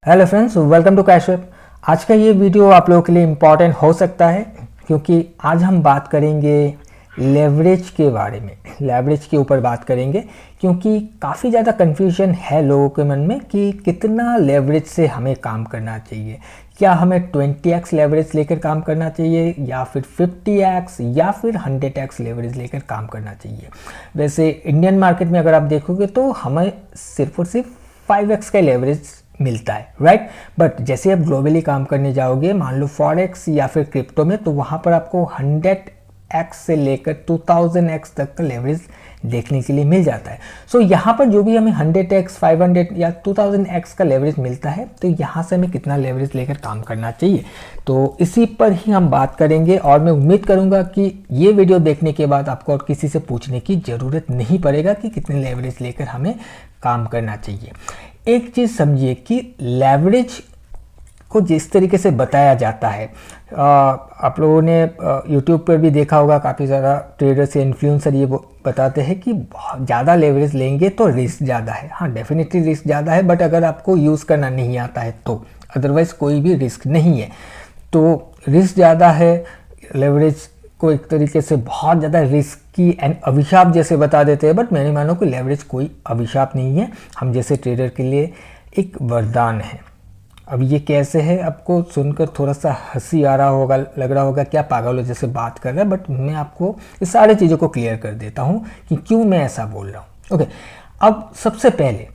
Hello friends, welcome to Cashweb. आज का ये वीडियो आप लोगों के लिए इम्पॉर्टेंट हो सकता है क्योंकि आज हम बात करेंगे लेवरेज के बारे में। लेवरेज के ऊपर बात करेंगे क्योंकि काफ़ी ज़्यादा कन्फ्यूजन है लोगों के मन में कि कितना लेवरेज से हमें काम करना चाहिए। क्या हमें 20x लेवरेज लेकर काम करना चाहिए या फिर 50x या फिर 100x लेवरेज लेकर काम करना चाहिए। वैसे इंडियन मार्केट में अगर आप देखोगे तो हमें सिर्फ और सिर्फ 5x का लेवरेज मिलता है, राइट। बट जैसे आप ग्लोबली काम करने जाओगे, मान लो फॉरेक्स या फिर क्रिप्टो में, तो वहाँ पर आपको 100x से लेकर 2000x तक का लेवरेज देखने के लिए मिल जाता है। सो यहाँ पर जो भी हमें 100x, 500 या 2000x का लेवरेज मिलता है, तो यहाँ से हमें कितना लेवरेज लेकर काम करना चाहिए, तो इसी पर ही हम बात करेंगे। और मैं उम्मीद करूँगा कि ये वीडियो देखने के बाद आपको और किसी से पूछने की ज़रूरत नहीं पड़ेगा कि कितने लेवरेज लेकर हमें काम करना चाहिए। एक चीज़ समझिए कि लेवरेज को जिस तरीके से बताया जाता है, आप लोगों ने यूट्यूब पर भी देखा होगा, काफ़ी ज़्यादा ट्रेडर्स या इन्फ्लुएंसर ये बताते हैं कि बहुत ज़्यादा लेवरेज लेंगे तो रिस्क ज़्यादा है। हाँ, डेफिनेटली रिस्क ज़्यादा है, बट अगर आपको यूज़ करना नहीं आता है तो, अदरवाइज़ कोई भी रिस्क नहीं है। तो रिस्क ज़्यादा है, लेवरेज को एक तरीके से बहुत ज़्यादा रिस्की एंड अभिशाप जैसे बता देते हैं, बट मैंने मानो कि लेवरेज कोई अभिशाप नहीं है, हम जैसे ट्रेडर के लिए एक वरदान है। अब ये कैसे है, आपको सुनकर थोड़ा सा हंसी आ रहा होगा, लग रहा होगा क्या पागलों जैसे बात कर रहा है, बट मैं आपको इस सारी चीज़ों को क्लियर कर देता हूँ कि क्यों मैं ऐसा बोल रहा हूँ। ओके, अब सबसे पहले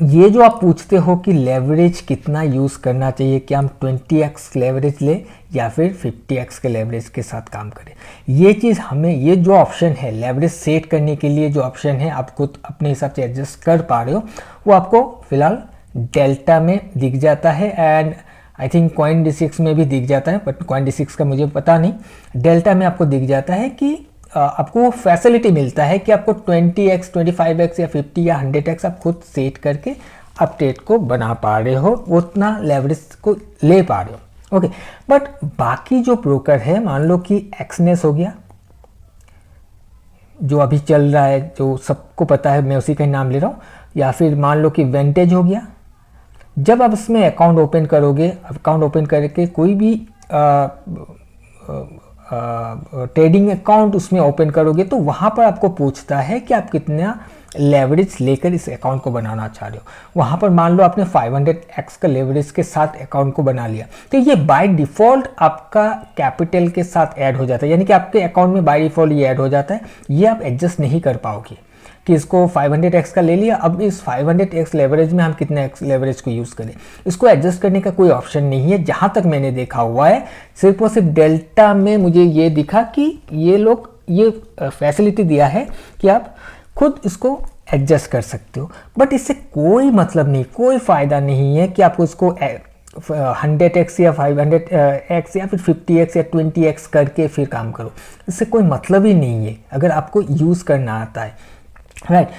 ये जो आप पूछते हो कि लेवरेज कितना यूज़ करना चाहिए, क्या हम 20x लेवरेज लें या फिर 50x के लेवरेज के साथ काम करें, ये चीज़ हमें, ये जो ऑप्शन है लेवरेज सेट करने के लिए जो ऑप्शन है, आप खुद अपने हिसाब से एडजस्ट कर पा रहे हो, वो आपको फिलहाल डेल्टा में दिख जाता है एंड आई थिंक CoinDesk में भी दिख जाता है, बट CoinDesk का मुझे पता नहीं। डेल्टा में आपको दिख जाता है कि आपको वो फैसिलिटी मिलता है कि आपको 20x, 25x या 50 या 100x आप खुद सेट करके आप ट्रेड को बना पा रहे हो, उतना लेवरेज को ले पा रहे हो। ओके, बट बाकी जो ब्रोकर है, मान लो कि एक्सनेस हो गया जो अभी चल रहा है, जो सबको पता है, मैं उसी का नाम ले रहा हूँ, या फिर मान लो कि वेंटेज हो गया। जब आप इसमें अकाउंट ओपन करोगे, अकाउंट ओपन करके कोई भी ट्रेडिंग अकाउंट उसमें ओपन करोगे, तो वहाँ पर आपको पूछता है कि आप कितना लेवरेज लेकर इस अकाउंट को बनाना चाह रहे हो। वहाँ पर मान लो आपने 500x का लेवरेज के साथ अकाउंट को बना लिया, तो ये बाय डिफ़ॉल्ट आपका कैपिटल के साथ ऐड हो जाता है, यानी कि आपके अकाउंट में बाय डिफ़ॉल्ट ये ऐड हो जाता है। ये आप एडजस्ट नहीं कर पाओगे कि इसको 500x का ले लिया, अब इस 500x लेवरेज में हम कितने x लेवरेज को यूज़ करें, इसको एडजस्ट करने का कोई ऑप्शन नहीं है। जहाँ तक मैंने देखा हुआ है, सिर्फ और सिर्फ डेल्टा में मुझे ये दिखा कि ये लोग ये फैसिलिटी दिया है कि आप खुद इसको एडजस्ट कर सकते हो, बट इससे कोई मतलब नहीं, कोई फ़ायदा नहीं है कि आपको इसको 100x या 500x या फिर 50x या 20x करके फिर काम करो। इससे कोई मतलब ही नहीं है अगर आपको यूज़ करना आता है, राइट।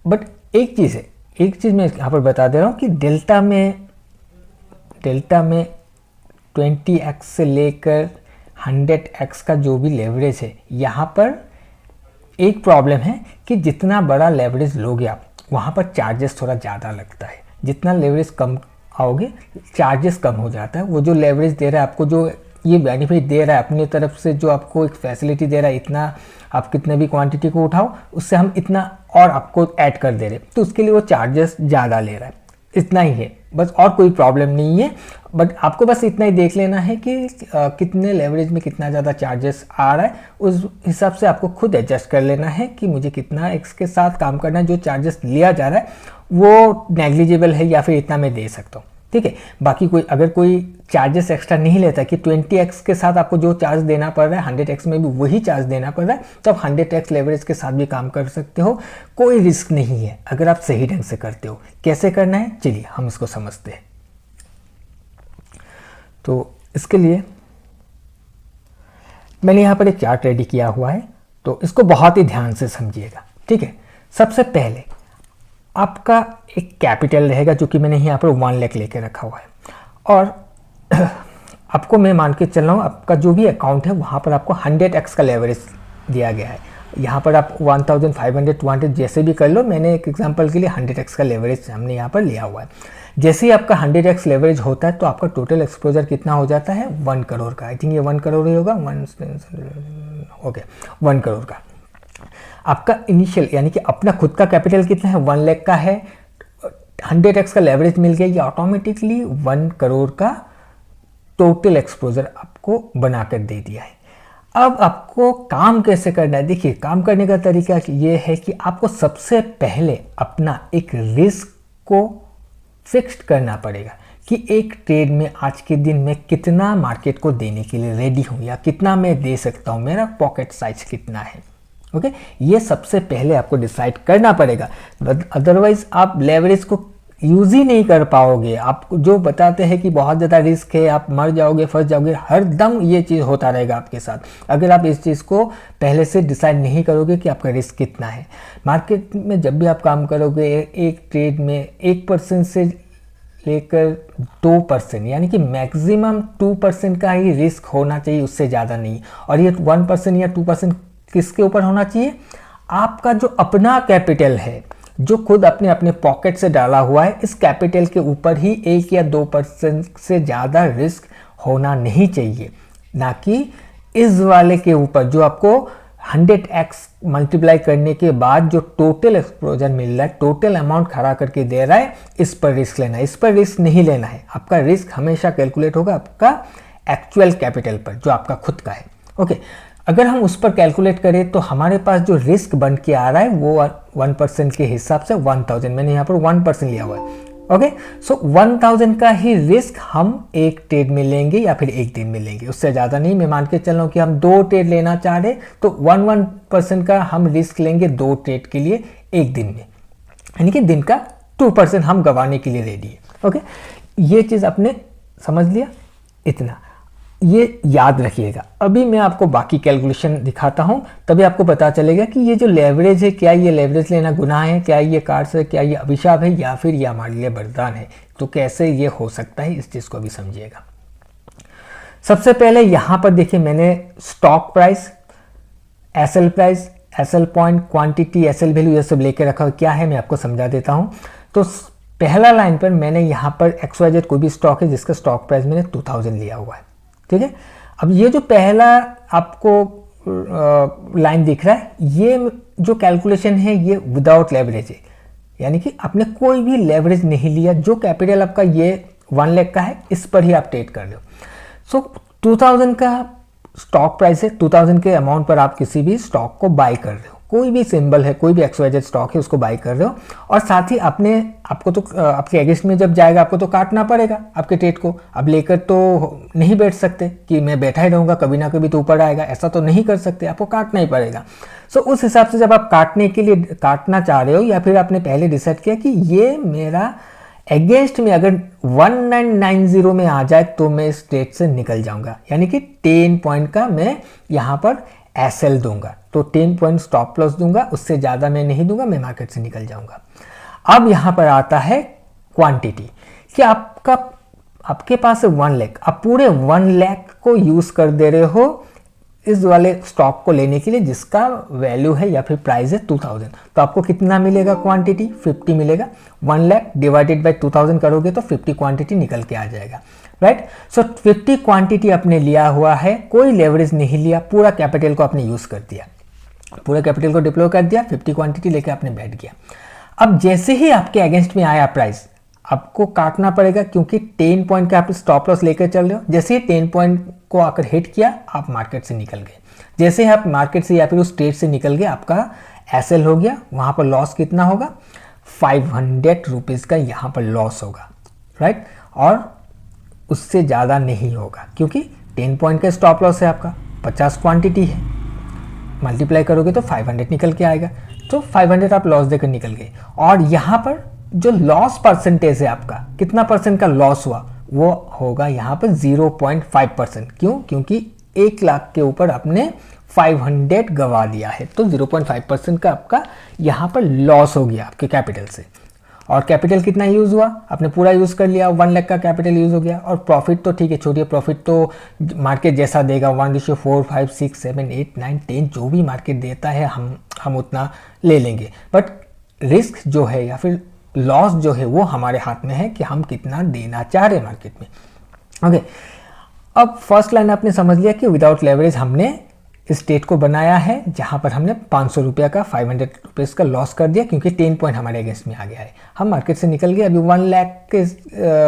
बट एक चीज़ है, एक चीज़ मैं यहाँ पर बता दे रहा हूँ कि डेल्टा में 20x से लेकर 100x का जो भी लेवरेज है, यहाँ पर एक प्रॉब्लम है कि जितना बड़ा लेवरेज लोगे आप, वहाँ पर चार्जेस थोड़ा ज़्यादा लगता है। जितना लेवरेज कम आओगे, चार्जेस कम हो जाता है। वो जो लेवरेज दे रहा है आपको, जो ये बेनिफिट दे रहा है अपनी तरफ से, जो आपको एक फैसिलिटी दे रहा है, इतना आप कितने भी क्वांटिटी को उठाओ, उससे हम इतना और आपको ऐड कर दे रहे हैं, तो उसके लिए वो चार्जेस ज़्यादा ले रहा है। इतना ही है बस, और कोई प्रॉब्लम नहीं है। बट आपको बस इतना ही देख लेना है कि कितने लेवरेज में कितना ज़्यादा चार्जेस आ रहा है, उस हिसाब से आपको खुद एडजस्ट कर लेना है कि मुझे कितना एक्स के साथ काम करना है। जो चार्जेस लिया जा रहा है वो नेग्लिजिबल है या फिर इतना मैं दे सकता हूँ, ठीक है। बाकी कोई अगर कोई चार्जेस एक्स्ट्रा नहीं लेता कि 20x के साथ आपको जो चार्ज देना पड़ रहा है 100x में भी वही चार्ज देना पड़ रहा है, तो आप 100x लेवरेज के साथ भी काम कर सकते हो। कोई रिस्क नहीं है अगर आप सही ढंग से करते हो। कैसे करना है, चलिए हम इसको समझते हैं। तो इसके लिए मैंने यहाँ पर एक चार्ट रेडी किया हुआ है, तो इसको बहुत ही ध्यान से समझिएगा, ठीक है। सबसे पहले आपका एक कैपिटल रहेगा, जो कि मैंने यहाँ पर 1 लाख लेके रखा हुआ है, और आपको मैं मान के चल रहा हूँ आपका जो भी अकाउंट है वहाँ पर आपको 100x का लेवरेज दिया गया है। यहाँ पर आप 1500, 200 जैसे भी कर लो, मैंने एक एग्जांपल के लिए 100x का लेवरेज हमने यहाँ पर लिया हुआ है। जैसे ही आपका 100x लेवरेज होता है तो आपका टोटल एक्सपोजर कितना हो जाता है 1 करोड़ का। आई थिंक ये 1 करोड़ ही होगा, ओके 1 करोड़ का। आपका इनिशियल यानी कि अपना खुद का कैपिटल कितना है 1 लाख का है, 100x का लेवरेज मिल गया, ये ऑटोमेटिकली 1 करोड़ का टोटल एक्सपोजर आपको बनाकर दे दिया है। अब आपको काम कैसे करना है, देखिए काम करने का तरीका ये है कि आपको सबसे पहले अपना एक रिस्क को फिक्स्ड करना पड़ेगा कि एक ट्रेड में आज के दिन में कितना मार्केट को देने के लिए रेडी हूँ या कितना मैं दे सकता हूँ, मेरा पॉकेट साइज कितना है। ओके, ये सबसे पहले आपको डिसाइड करना पड़ेगा, अदरवाइज आप लेवरेज को यूज़ ही नहीं कर पाओगे। आपको जो बताते हैं कि बहुत ज़्यादा रिस्क है, आप मर जाओगे, फंस जाओगे, हर दम ये चीज़ होता रहेगा आपके साथ अगर आप इस चीज़ को पहले से डिसाइड नहीं करोगे कि आपका रिस्क कितना है। मार्केट में जब भी आप काम करोगे एक ट्रेड में 1% से लेकर 2% यानी कि मैक्सिमम 2% का ही रिस्क होना चाहिए, उससे ज़्यादा नहीं। और ये 1% या 2% किसके ऊपर होना चाहिए, आपका जो अपना कैपिटल है जो खुद अपने अपने पॉकेट से डाला हुआ है, इस कैपिटल के ऊपर ही 1 या 2% से ज़्यादा रिस्क होना नहीं चाहिए, ना कि इस वाले के ऊपर जो आपको 100x मल्टीप्लाई करने के बाद जो टोटल एक्सपोजर मिल रहा है, टोटल अमाउंट खड़ा करके दे रहा है, इस पर रिस्क लेना है। इस पर रिस्क नहीं लेना है। आपका रिस्क हमेशा कैलकुलेट होगा आपका एक्चुअल कैपिटल पर जो आपका खुद का है। ओके, अगर हम उस पर कैलकुलेट करें तो हमारे पास जो रिस्क बन के आ रहा है वो 1% के हिसाब से 1000, मैंने यहाँ पर 1% लिया हुआ है। ओके, सो 1000 का ही रिस्क हम एक ट्रेड में लेंगे या फिर एक दिन में लेंगे, उससे ज़्यादा नहीं। मैं मान के चल रहा हूँ कि हम 2 ट्रेड लेना चाह रहे तो 1% का हम रिस्क लेंगे 2 ट्रेड के लिए एक दिन में, यानी कि दिन का 2% हम गंवाने के लिए रेडी है। ओके, ये चीज़ आपने समझ लिया, इतना ये याद रखिएगा। अभी मैं आपको बाकी कैलकुलेशन दिखाता हूँ, तभी आपको पता चलेगा कि ये जो लेवरेज है, क्या ये लेवरेज लेना गुनाह है, क्या ये कार्ड्स है, क्या ये अभिशाप है या फिर ये हमारे लिए वरदान है। तो कैसे ये हो सकता है, इस चीज़ को भी समझिएगा। सबसे पहले यहाँ पर देखिए मैंने stock price, SL price, SL point, quantity, SL value ये सब लेके रखा हुआ। क्या है मैं आपको समझा देता हूँ। तो पहला लाइन पर मैंने यहाँ पर XYZ कोई भी स्टॉक है जिसका स्टॉक प्राइस मैंने 2000 लिया हुआ है, ठीक है। अब ये जो पहला आपको लाइन दिख रहा है, ये जो कैलकुलेशन है ये विदाउट लेवरेज है, यानी कि आपने कोई भी लेवरेज नहीं लिया। जो कैपिटल आपका ये 1 लाख का है, इस पर ही आप ट्रेड कर रहे हो। सो 2000 का स्टॉक प्राइस है, 2000 के अमाउंट पर आप किसी भी स्टॉक को बाय कर रहे हो, कोई भी सिंबल है, कोई भी XYZ स्टॉक है उसको बाय कर रहे हो। और साथ ही आपको तो आपके अगेंस्ट में जब जाएगा आपको तो काटना पड़ेगा आपके ट्रेड को। अब लेकर तो नहीं बैठ सकते कि मैं बैठा ही रहूँगा, कभी ना कभी तो ऊपर आएगा, ऐसा तो नहीं कर सकते, आपको काटना ही पड़ेगा। सो उस हिसाब से जब आप काटने के लिए काटना चाह रहे हो या फिर आपने पहले डिसाइड किया कि ये मेरा अगेंस्ट में अगर 1990 में आ जाए तो मैं इस ट्रेड से निकल जाऊंगा, यानी कि 10 पॉइंट का मैं यहाँ पर एसएल दूंगा, तो 10 पॉइंट स्टॉप लॉस दूंगा, उससे ज़्यादा मैं नहीं दूंगा, मैं मार्केट से निकल जाऊंगा। अब यहाँ पर आता है क्वांटिटी कि आपके पास है 1 लाख, आप पूरे 1 लाख को यूज़ कर दे रहे हो इस वाले स्टॉक को लेने के लिए जिसका वैल्यू है या फिर प्राइस है 2000। तो आपको कितना मिलेगा क्वांटिटी, 50 मिलेगा। 1 लाख डिवाइडेड बाय 2000 करोगे तो 50 क्वांटिटी निकल के आ जाएगा, राइट। सो 50 क्वांटिटी आपने लिया हुआ है, कोई लेवरेज नहीं लिया, पूरा कैपिटल को आपने यूज़ कर दिया, पूरा कैपिटल को डिप्लॉय कर दिया, 50 क्वांटिटी लेके आपने बैठ गया। अब जैसे ही आपके अगेंस्ट में आया प्राइस, आपको काटना पड़ेगा क्योंकि 10 पॉइंट का आप स्टॉप लॉस लेकर चल रहे हो। जैसे ही 10 पॉइंट को आकर हिट किया, आप मार्केट से निकल गए। जैसे ही आप मार्केट से या फिर उस ट्रेड से निकल गए, आपका एसएल हो गया। वहाँ पर लॉस कितना होगा, 500 रुपीज़ का यहाँ पर लॉस होगा, राइट। और उससे ज़्यादा नहीं होगा क्योंकि 10 पॉइंट का स्टॉप लॉस है आपका, 50 क्वांटिटी है, मल्टीप्लाई करोगे तो 500 निकल के आएगा। तो 500 आप लॉस देकर निकल गए। और यहाँ पर जो लॉस परसेंटेज है आपका, कितना परसेंट का लॉस हुआ, वो होगा यहाँ पर 0.5%। क्यों, क्योंकि 1 लाख के ऊपर आपने 500 गवा दिया है, तो 0.5% का आपका यहाँ पर लॉस हो गया आपके कैपिटल से। और कैपिटल कितना यूज़ हुआ, आपने पूरा यूज़ कर लिया, 1 लाख का कैपिटल यूज़ हो गया। और प्रॉफिट तो ठीक है, छोड़िए, प्रॉफिट तो मार्केट जैसा देगा, 1:4, 5, 6, 7, 8, 9, 10 जो भी मार्केट देता है हम उतना ले लेंगे। बट रिस्क जो है या फिर लॉस जो है वो हमारे हाथ में है कि हम कितना देना चाह रहे हैं मार्केट में। ओके, अब फर्स्ट लाइन आपने समझ लिया कि विदाउट लेवरेज हमने स्टेट को बनाया है जहां पर हमने 500 रुपया का 500 रुपीज़ का लॉस कर दिया क्योंकि 10 पॉइंट हमारे अगेंस्ट में आ गया है। हम मार्केट से निकल गए, अभी 1 लाख के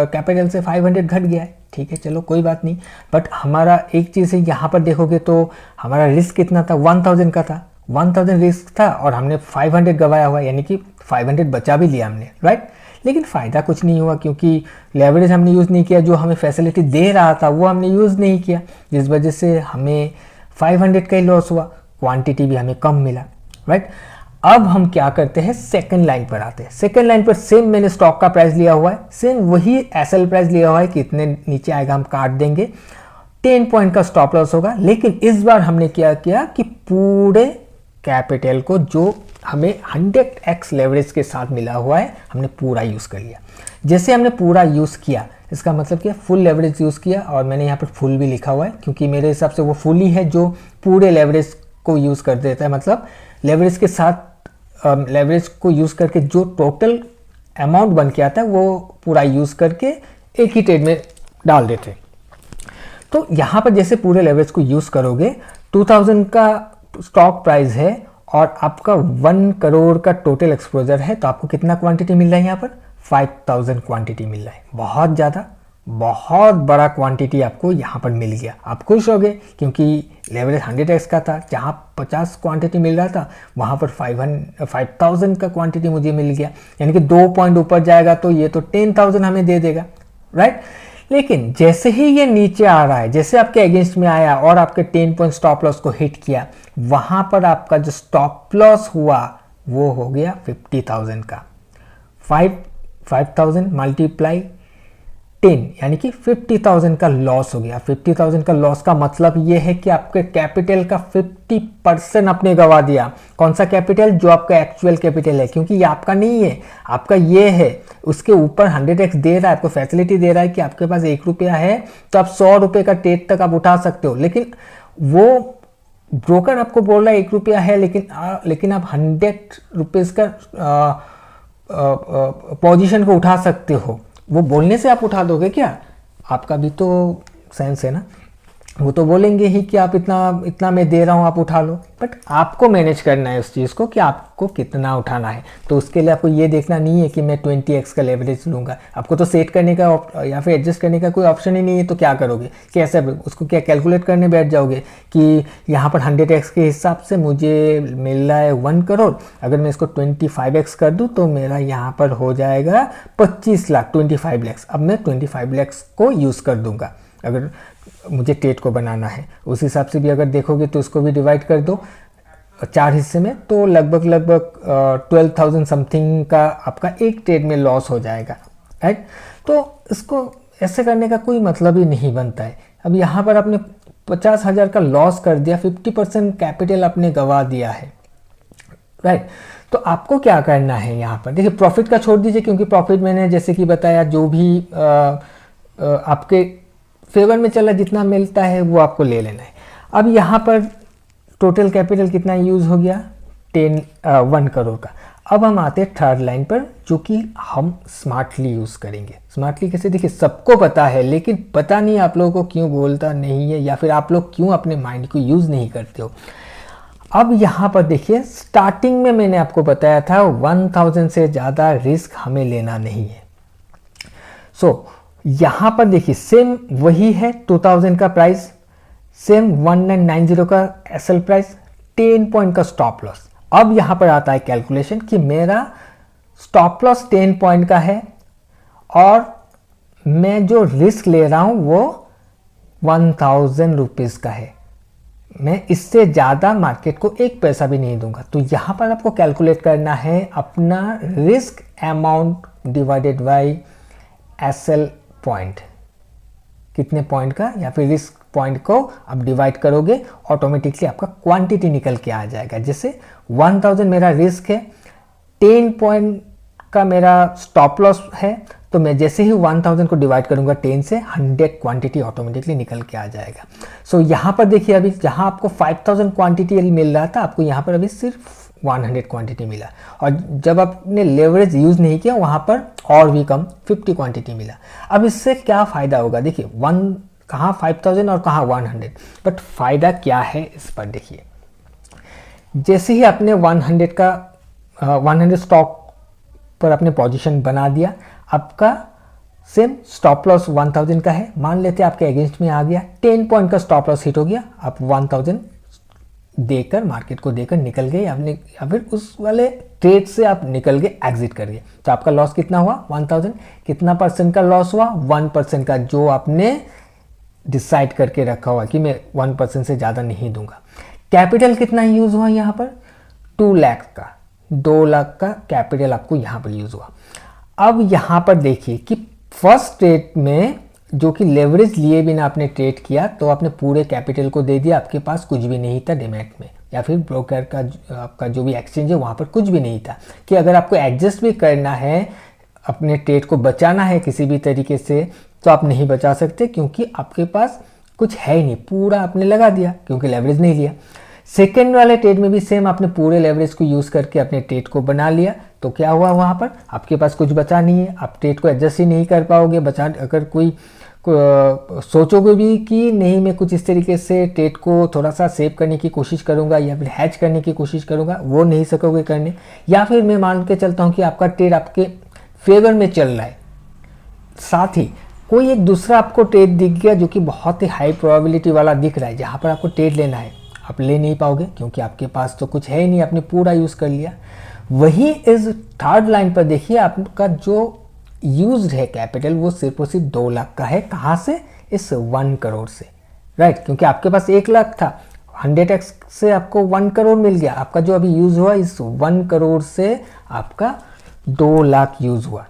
कैपिटल से 500 घट गया है, ठीक है, चलो कोई बात नहीं। बट हमारा एक चीज़ है, यहाँ पर देखोगे तो हमारा रिस्क कितना था, 1000 का था, 1000 रिस्क था और हमने 500 गवाया हुआ, यानी कि 500 बचा भी लिया हमने, राइट। लेकिन फ़ायदा कुछ नहीं हुआ क्योंकि लेवरेज हमने यूज़ नहीं किया, जो हमें फैसिलिटी दे रहा था वो हमने यूज़ नहीं किया, जिस वजह से हमें 500 का ही लॉस हुआ, क्वांटिटी भी हमें कम मिला, राइट। अब हम क्या करते हैं, सेकंड लाइन पर आते हैं। सेकंड लाइन पर सेम मैंने स्टॉक का प्राइस लिया हुआ है, सेम वही एसएल प्राइस लिया हुआ है कि इतने नीचे आएगा हम काट देंगे, 10 पॉइंट का स्टॉप लॉस होगा। लेकिन इस बार हमने क्या किया कि पूरे कैपिटल को जो हमें 100x लेवरेज के साथ मिला हुआ है हमने पूरा यूज़ कर लिया। जैसे हमने पूरा यूज़ किया, इसका मतलब क्या, फुल लेवरेज यूज़ किया, और मैंने यहाँ पर फुल भी लिखा हुआ है क्योंकि मेरे हिसाब से वो फुल ही है जो पूरे लेवरेज को यूज़ कर देता है, मतलब लेवरेज के साथ लेवरेज को यूज़ करके जो टोटल अमाउंट बन के आता है वो पूरा यूज़ करके एक ही ट्रेड में डाल देते हैं। तो यहाँ पर जैसे पूरे लेवरेज को यूज़ करोगे, 2000 का स्टॉक प्राइस है और आपका 1 करोड़ का टोटल एक्सपोजर है, तो आपको कितना क्वांटिटी मिल रहा है यहाँ पर, 5000 क्वांटिटी मिल रहा है। बहुत ज़्यादा, बहुत बड़ा क्वांटिटी आपको यहाँ पर मिल गया। आप खुश हो गए क्योंकि लेवरेज 100x का था, जहाँ 50 क्वांटिटी मिल रहा था वहाँ पर 5000 का क्वांटिटी मुझे मिल गया, यानी कि 2 पॉइंट ऊपर जाएगा तो ये तो 10,000 हमें दे देगा, राइट। लेकिन जैसे ही ये नीचे आ रहा है, जैसे आपके अगेंस्ट में आया और आपके 10 पॉइंट स्टॉप लॉस को हिट किया, वहाँ पर आपका जो स्टॉप लॉस हुआ वो हो गया 50,000 का। 5000 मल्टीप्लाई 10 यानी कि 50,000 का लॉस हो गया। 50,000 का लॉस का मतलब ये है कि आपके कैपिटल का 50% आपने गवा दिया। कौन सा कैपिटल, जो आपका एक्चुअल कैपिटल है, क्योंकि ये आपका नहीं है, आपका ये है। उसके ऊपर 100x दे रहा है, आपको फैसिलिटी दे रहा है कि आपके पास 1 रुपया है तो आप 100 रुपये का ट्रेड तक आप उठा सकते हो। लेकिन वो ब्रोकर आपको बोल रहा है 1 रुपया है, लेकिन आप 100 रुपीज़ का पोजीशन को उठा सकते हो। वो बोलने से आप उठा दोगे क्या, आपका भी तो सेंस है ना। वो तो बोलेंगे ही कि आप इतना मैं दे रहा हूँ, आप उठा लो, बट आपको मैनेज करना है उस चीज़ को कि आपको कितना उठाना है। तो उसके लिए आपको ये देखना नहीं है कि मैं 20x का लेवरेज लूँगा, आपको तो सेट करने का या फिर एडजस्ट करने का कोई ऑप्शन ही नहीं है। तो क्या करोगे, कैसे उसको क्या कैलकुलेट करने बैठ जाओगे कि यहाँ पर 100x के हिसाब से मुझे मिल रहा है 1 करोड़, अगर मैं इसको 25x कर दूँ तो मेरा यहाँ पर हो जाएगा 25 लाख, 25 लाख। अब मैं 25 लाख को यूज़ कर दूँगा अगर मुझे ट्रेड को बनाना है। उस हिसाब से भी अगर देखोगे तो उसको भी डिवाइड कर दो 4 हिस्से में, तो लगभग 12,000 समथिंग का आपका एक ट्रेड में लॉस हो जाएगा, राइट। तो इसको ऐसे करने का कोई मतलब ही नहीं बनता है। अब यहाँ पर आपने 50,000 का लॉस कर दिया, 50% कैपिटल आपने गवा दिया है, राइट। तो आपको क्या करना है यहाँ पर, देखिए प्रॉफिट का छोड़ दीजिए क्योंकि प्रॉफिट मैंने जैसे कि बताया जो भी आपके फेवर में चला, जितना मिलता है वो आपको ले लेना है। अब यहाँ पर टोटल कैपिटल कितना यूज़ हो गया, 1 करोड़ का। अब हम आते हैं थर्ड लाइन पर, जो कि हम स्मार्टली यूज़ करेंगे। स्मार्टली कैसे, देखिए सबको पता है लेकिन पता नहीं आप लोगों को क्यों बोलता नहीं है, या फिर आप लोग क्यों अपने माइंड को यूज़ नहीं करते हो। अब यहाँ पर देखिए, स्टार्टिंग में मैंने आपको बताया था 1000 से ज़्यादा रिस्क हमें लेना नहीं है। यहाँ पर देखिए सेम वही है, 2000 का प्राइस, सेम 1990 का एसएल प्राइस, 10 पॉइंट का स्टॉप लॉस। अब यहाँ पर आता है कैलकुलेशन कि मेरा स्टॉप लॉस 10 पॉइंट का है और मैं जो रिस्क ले रहा हूँ वो 1000 रुपीज़ का है। मैं इससे ज़्यादा मार्केट को 1 पैसा भी नहीं दूंगा। तो यहाँ पर आपको कैलकुलेट करना है अपना risk amount divided by SL point, कितने पॉइंट का, या फिर रिस्क पॉइंट को आप डिवाइड करोगे, ऑटोमेटिकली आपका क्वांटिटी निकल के आ जाएगा। जैसे 1000 मेरा रिस्क है, 10 पॉइंट का मेरा स्टॉप लॉस है, तो मैं जैसे ही 1000 को डिवाइड करूंगा 10 से, 100 क्वांटिटी ऑटोमेटिकली निकल के आ जाएगा। यहाँ पर देखिए, अभी जहाँ आपको 5000 क्वांटिटी मिल रहा था, आपको यहाँ पर अभी सिर्फ 100 क्वांटिटी मिला, और जब आपने लेवरेज यूज़ नहीं किया वहाँ पर और भी कम 50 क्वांटिटी मिला। अब इससे क्या फ़ायदा होगा, देखिए कहाँ 5000 और कहाँ 100, बट फ़ायदा क्या है इस पर देखिए। जैसे ही आपने 100 स्टॉक पर अपने पोजीशन बना दिया, आपका सेम स्टॉप लॉस 1000 का है, मान लेते हैं आपके अगेंस्ट में आ गया, 10 पॉइंट का स्टॉप लॉस हिट हो गया, आप 1000 देकर मार्केट को देकर निकल गए, आपने या फिर उस वाले ट्रेड से आप निकल गए, एग्जिट कर गए, तो आपका लॉस कितना हुआ 1000। कितना परसेंट का लॉस हुआ, 1% का, जो आपने डिसाइड करके रखा हुआ कि मैं 1% से ज़्यादा नहीं दूंगा। कैपिटल कितना यूज़ हुआ यहाँ पर, 2 लाख का, 2 लाख का कैपिटल आपको यहाँ पर यूज़ हुआ। अब यहाँ पर देखिए कि फर्स्ट ट्रेड में जो कि लेवरेज लिए बिना आपने ट्रेड किया, तो आपने पूरे कैपिटल को दे दिया, आपके पास कुछ भी नहीं था डीमैट में या फिर ब्रोकर का आपका जो भी एक्सचेंज है वहाँ पर कुछ भी नहीं था, कि अगर आपको एडजस्ट भी करना है, अपने ट्रेड को बचाना है किसी भी तरीके से, तो आप नहीं बचा सकते, क्योंकि आपके पास कुछ है ही नहीं, पूरा आपने लगा दिया क्योंकि लेवरेज नहीं लिया। सेकेंड वाले ट्रेड में भी सेम, आपने पूरे लेवरेज को यूज़ करके अपने ट्रेड को बना लिया, तो क्या हुआ वहाँ पर आपके पास कुछ बचा नहीं है, आप ट्रेड को एडजस्ट ही नहीं कर पाओगे। अगर कोई सोचोगे भी कि नहीं मैं कुछ इस तरीके से ट्रेड को थोड़ा सा सेव करने की कोशिश करूंगा या फिर हैच करने की कोशिश करूंगा, वो नहीं सकोगे करने। या फिर मैं मान के चलता हूँ कि आपका ट्रेड आपके फेवर में चल रहा है, साथ ही कोई एक दूसरा आपको ट्रेड दिख गया जो कि बहुत ही हाई प्रोबेबिलिटी वाला दिख रहा है, जहाँ पर आपको ट्रेड लेना है, आप ले नहीं पाओगे क्योंकि आपके पास तो कुछ है ही नहीं, आपने पूरा यूज़ कर लिया। वही इस थर्ड लाइन पर देखिए, आपका जो यूज्ड है कैपिटल वो सिर्फ और सिर्फ 2 लाख का है। कहाँ से, इस 1 करोड़ से, राइट, क्योंकि आपके पास 1 लाख था, 100x से आपको 1 करोड़ मिल गया। आपका जो अभी यूज़ हुआ इस 1 करोड़ से आपका 2 लाख यूज़ हुआ,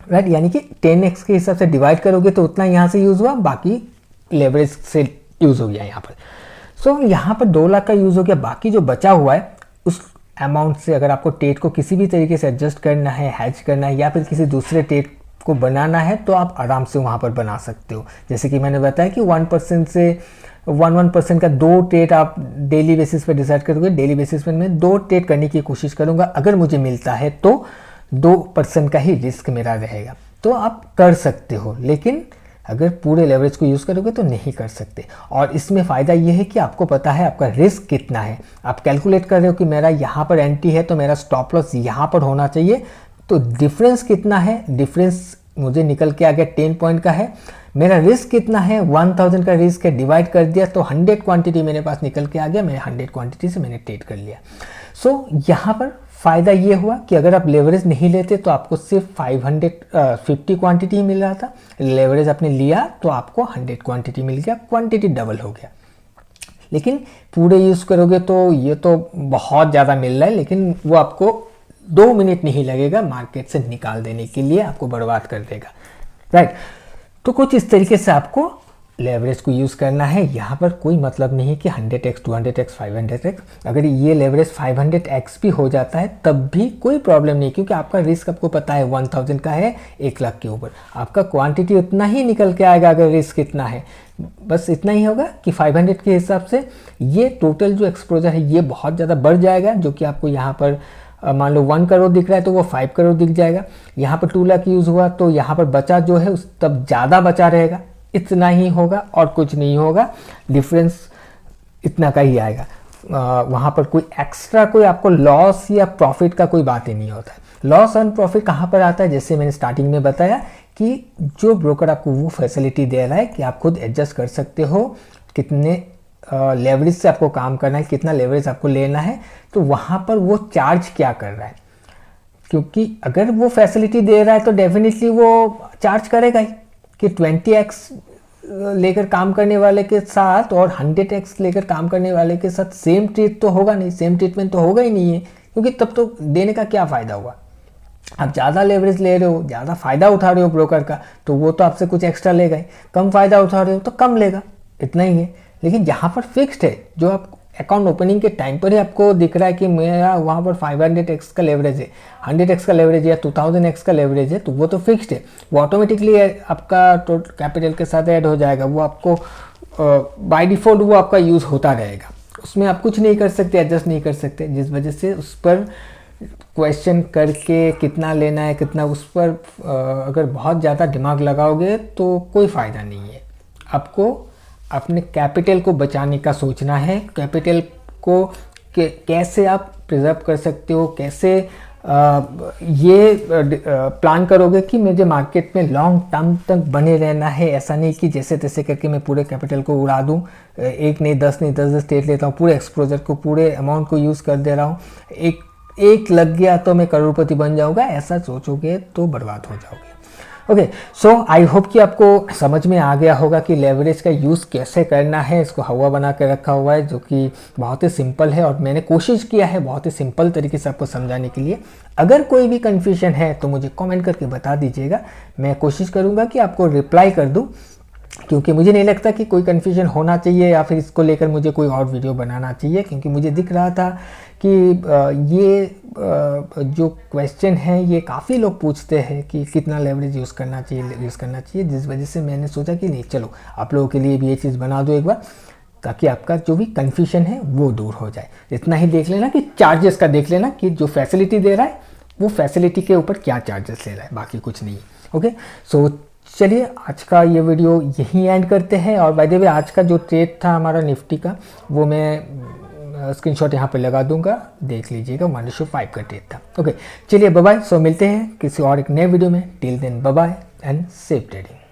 राइट, यानी कि 10x के हिसाब से डिवाइड करोगे तो उतना यहाँ से यूज़ हुआ, बाकी लेवरेज से यूज़ हो गया यहाँ पर। सो यहाँ पर 2 लाख का यूज़ हो गया, बाकी जो बचा हुआ है उस अमाउंट से अगर आपको ट्रेड को किसी भी तरीके से एडजस्ट करना है, हैच करना है या फिर किसी दूसरे ट्रेड को बनाना है, तो आप आराम से वहाँ पर बना सकते हो। जैसे कि मैंने बताया कि 1% से 1% का 2 ट्रेड आप डेली बेसिस पे डिसाइड करोगे। डेली बेसिस पे मैं 2 ट्रेड करने की कोशिश करूँगा, अगर मुझे मिलता है तो 2% का ही रिस्क मेरा रहेगा, तो आप कर सकते हो। लेकिन अगर पूरे लेवरेज को यूज़ करोगे तो नहीं कर सकते। और इसमें फ़ायदा ये है कि आपको पता है आपका रिस्क कितना है, आप कैलकुलेट कर रहे हो कि मेरा यहाँ पर एंट्री है तो मेरा स्टॉप लॉस यहाँ पर होना चाहिए, तो डिफरेंस कितना है, डिफरेंस मुझे निकल के आ गया 10 पॉइंट का है। मेरा रिस्क कितना है, 1000 का रिस्क है, डिवाइड कर दिया तो 100 क्वांटिटी मेरे पास निकल के आ गया, मैं 100 क्वांटिटी से मैंने ट्रेड कर लिया। सो यहाँ पर फ़ायदा ये हुआ कि अगर आप लेवरेज नहीं लेते तो आपको सिर्फ 50 क्वांटिटी ही मिल रहा था, लेवरेज आपने लिया तो आपको 100 क्वांटिटी मिल गया, क्वांटिटी डबल हो गया। लेकिन पूरे यूज़ करोगे तो ये तो बहुत ज़्यादा मिल रहा है, लेकिन वो आपको 2 मिनट नहीं लगेगा मार्केट से निकाल देने के लिए, आपको बर्बाद कर देगा, राइट। तो कुछ इस तरीके से आपको लेवरेज को यूज़ करना है। यहाँ पर कोई मतलब नहीं है कि 100x 200x 500x, अगर ये लेवरेज 500x भी हो जाता है तब भी कोई प्रॉब्लम नहीं, क्योंकि आपका रिस्क आपको पता है 1000 का है, 1 लाख के ऊपर आपका क्वांटिटी उतना ही निकल के आएगा। अगर रिस्क इतना है, बस इतना ही होगा कि 500 के हिसाब से ये टोटल जो एक्सपोजर है ये बहुत ज़्यादा बढ़ जाएगा, जो कि आपको यहाँ पर मान लो 1 करोड़ दिख रहा है तो वो 5 करोड़ दिख जाएगा। यहाँ पर 2 लाख यूज़ हुआ तो यहाँ पर बचा जो है उस तब ज़्यादा बचा रहेगा, इतना ही होगा और कुछ नहीं होगा, डिफरेंस इतना का ही आएगा। वहाँ पर कोई एक्स्ट्रा कोई आपको लॉस या प्रॉफिट का कोई बात ही नहीं होता है। लॉस एंड प्रॉफिट कहाँ पर आता है, जैसे मैंने स्टार्टिंग में बताया कि जो ब्रोकर आपको वो फैसिलिटी दे रहा है कि आप खुद एडजस्ट कर सकते हो कितने लेवरेज से आपको काम करना है, कितना लेवरेज आपको लेना है, तो वहाँ पर वो चार्ज क्या कर रहा है, क्योंकि अगर वो फैसिलिटी दे रहा है तो डेफिनेटली वो चार्ज करेगा ही कि 20x लेकर काम करने वाले के साथ और 100x लेकर काम करने वाले के साथ सेम ट्रीट तो होगा नहीं, सेम ट्रीटमेंट तो होगा ही नहीं है, क्योंकि तब तो देने का क्या फ़ायदा हुआ। आप ज़्यादा लेवरेज ले रहे हो, ज़्यादा फ़ायदा उठा रहे हो ब्रोकर का, तो वो तो आपसे कुछ एक्स्ट्रा लेगा ही, कम फ़ायदा उठा रहे हो तो कम लेगा, इतना ही है। लेकिन जहाँ पर फिक्स्ड है, जो आप अकाउंट ओपनिंग के टाइम पर ही आपको दिख रहा है कि मेरा वहाँ पर 500x का लेवरेज है, 100x का लेवरेज है या 2000x का लेवरेज है, तो वो तो फिक्स्ड है, वो ऑटोमेटिकली आपका टोटल कैपिटल के साथ ऐड हो जाएगा, वो आपको बाय डिफ़ॉल्ट वो आपका यूज़ होता रहेगा, उसमें आप कुछ नहीं कर सकते, एडजस्ट नहीं कर सकते, जिस वजह से उस पर क्वेश्चन करके कितना लेना है कितना, उस पर अगर बहुत ज़्यादा दिमाग लगाओगे तो कोई फ़ायदा नहीं है। आपको अपने कैपिटल को बचाने का सोचना है। कैपिटल को कैसे आप प्रिजर्व कर सकते हो, कैसे ये प्लान करोगे कि मुझे मार्केट में लॉन्ग टर्म तक बने रहना है। ऐसा नहीं कि जैसे तैसे करके मैं पूरे कैपिटल को उड़ा दूं, एक नहीं 10 नहीं 10 ट्रेड लेता हूँ, पूरे एक्सपोजर को पूरे अमाउंट को यूज़ कर दे रहा हूँ, एक लग गया तो मैं करोड़पति बन जाऊँगा, ऐसा सोचोगे तो बर्बाद हो जाओगे। ओके, सो आई होप कि आपको समझ में आ गया होगा कि लेवरेज का यूज़ कैसे करना है। इसको हवा बना के रखा हुआ है जो कि बहुत ही सिंपल है, और मैंने कोशिश किया है बहुत ही सिंपल तरीके से आपको समझाने के लिए। अगर कोई भी कन्फ्यूजन है तो मुझे कमेंट करके बता दीजिएगा, मैं कोशिश करूँगा कि आपको रिप्लाई कर दूँ, क्योंकि मुझे नहीं लगता कि कोई कन्फ्यूजन होना चाहिए या फिर इसको लेकर मुझे कोई और वीडियो बनाना चाहिए, क्योंकि मुझे दिख रहा था कि ये जो क्वेश्चन है ये काफ़ी लोग पूछते हैं कि कितना लेवरेज यूज़ करना चाहिए, जिस वजह से मैंने सोचा कि नहीं, चलो आप लोगों के लिए भी ये चीज़ बना दो एक बार, ताकि आपका जो भी कन्फ्यूजन है वो दूर हो जाए। इतना ही देख लेना कि चार्जेस का देख लेना कि जो फैसिलिटी दे रहा है वो फैसिलिटी के ऊपर क्या चार्जेस ले रहा है, बाकी कुछ नहीं। ओके, सो चलिए आज का ये वीडियो यहीं एंड करते हैं। और बाय द वे आज का जो ट्रेड था हमारा निफ्टी का, वो मैं स्क्रीनशॉट यहाँ पे लगा दूंगा, देख लीजिएगा, 1:5 का ट्रेड था। ओके, चलिए बाय बाय। सो मिलते हैं किसी और एक नए वीडियो में। Till then bye bye and safe trading.